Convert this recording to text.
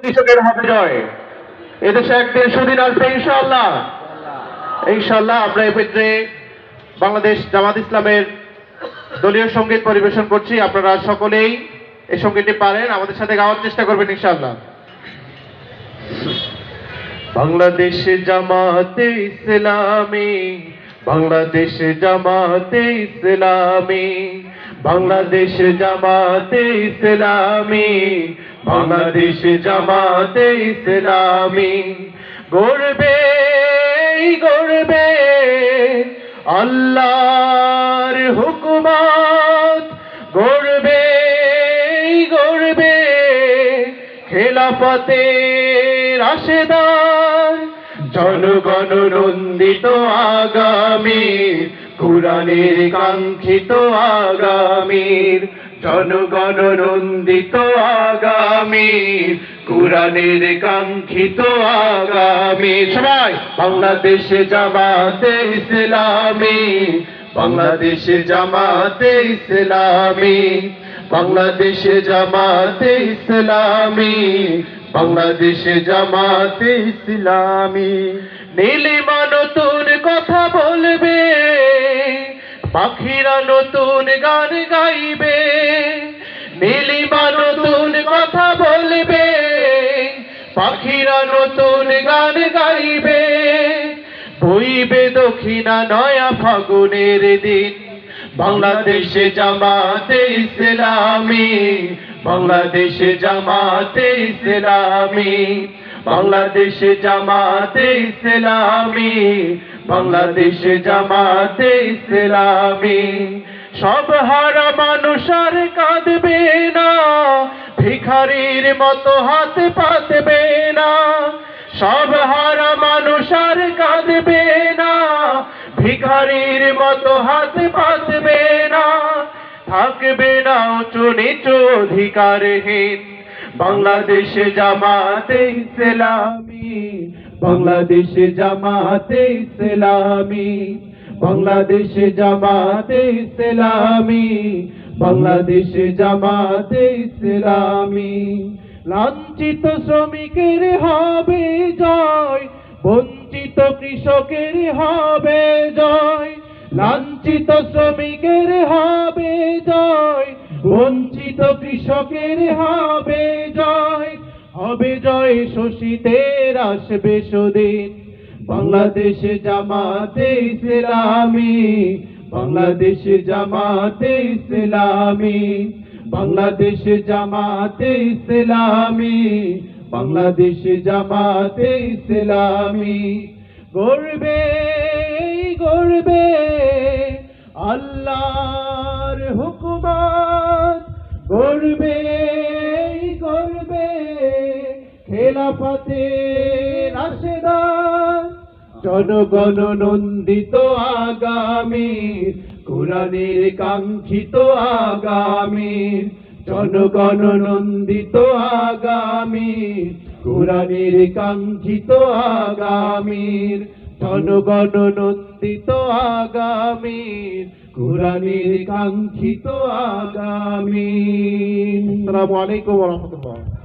কৃষকের হবে জয়। এদেশে একদিন সুদিন আসবে ইনশাআল্লাহ। ইনশাআল্লাহ আমরা এই ক্ষেত্রে বাংলাদেশ জামাত ইসলামের দলীয় সঙ্গীত পরিবেশন করছি। আপনারা সকলেই এই সঙ্গীতটি পারেন, আমাদের সাথে গাওয়ার চেষ্টা করবেন ইনশাআল্লাহ। বাংলাদেশ জামাতে ইসলামী, বাংলাদেশ জামাতে ইসলামী, বাংলাদেশ জামাতে ইসলামী, বাংলাদেশ জামাতে ইসলামী। গর্বে গর্বে আল্লাহর হুকুমত, গর্বে গর্বে খেলাফতের রাশেদার, জনগণ নন্দিত আগামী, কুরআনের কাঙ্ক্ষিত আগামীর, জনগণ নন্দিত আগামী, কুরআনের কাঙ্ক্ষিত আগামী। সবাই বাংলাদেশ জামাতে ইসলামী, বাংলাদেশ জামাতে ইসলামী, বাংলাদেশ জামাতে ইসলামী, বাংলাদেশ জামাতে ইসলামী। নীলিমা নতুন কথা বলবে, পাখিরা নতুন গান গাইবে, নীলিমা নতুন কথা বলবে, পাখিরা নতুন গান গাইবে। বইবে দক্ষিণা নয়া ফাগুনের দিন, বাংলাদেশ জামাতে ইসলামী, বাংলাদেশ জামাতে ইসলামী, বাংলাদেশ জামাতে ইসলামী, বাংলাদেশ জামাতে ইসলামী। সব হারা মানুষ আর কাঁদবে না, ভিখারির মতো হাত পাতবে না। সব হারা মানুষ আর কাঁদবে না, ভিখারির মতো হাত পাতবে না। থাকবে না উঁচু নিচু অধিকারহীন, বাংলাদেশ জামাতে ইসলামী, বাংলাদেশ জামাতে ইসলামী, বাংলাদেশ জামাতে ইসলামী, বাংলাদেশ জামাতে ইসলামী। লাঞ্ছিত শ্রমিকের হবে জয়, বঞ্চিত কৃষকের হবে জয়। লাঞ্ছিত শ্রমিকের হবে জয়, বঞ্চিত কৃষকের হবে জয়। হবে জয় শোষিতের আসবে সুদিন, বাংলাদেশ জামাতে ইসলামী, বাংলাদেশ জামাতে ইসলামী, বাংলাদেশ জামাতে ইসলামী, বাংলাদেশ জামাতে ইসলামী। গর্বে গর্বে আল্লাহর হুকুমত, গর্বে গর্বে খেলাফতের রাশেদার, জনগণ নন্দিত আগামী, কুরআনের কাঙ্ক্ষিত আগামী, জনগণ নন্দিত আগামী, কুরআনের কাঙ্ক্ষিত আগামীর, জনগণ নন্দিত আগামীর, কুরআনের কাঙ্ক্ষিত আগামী। আসসালামু আলাইকুম ওয়া রাহমাতুল্লাহ।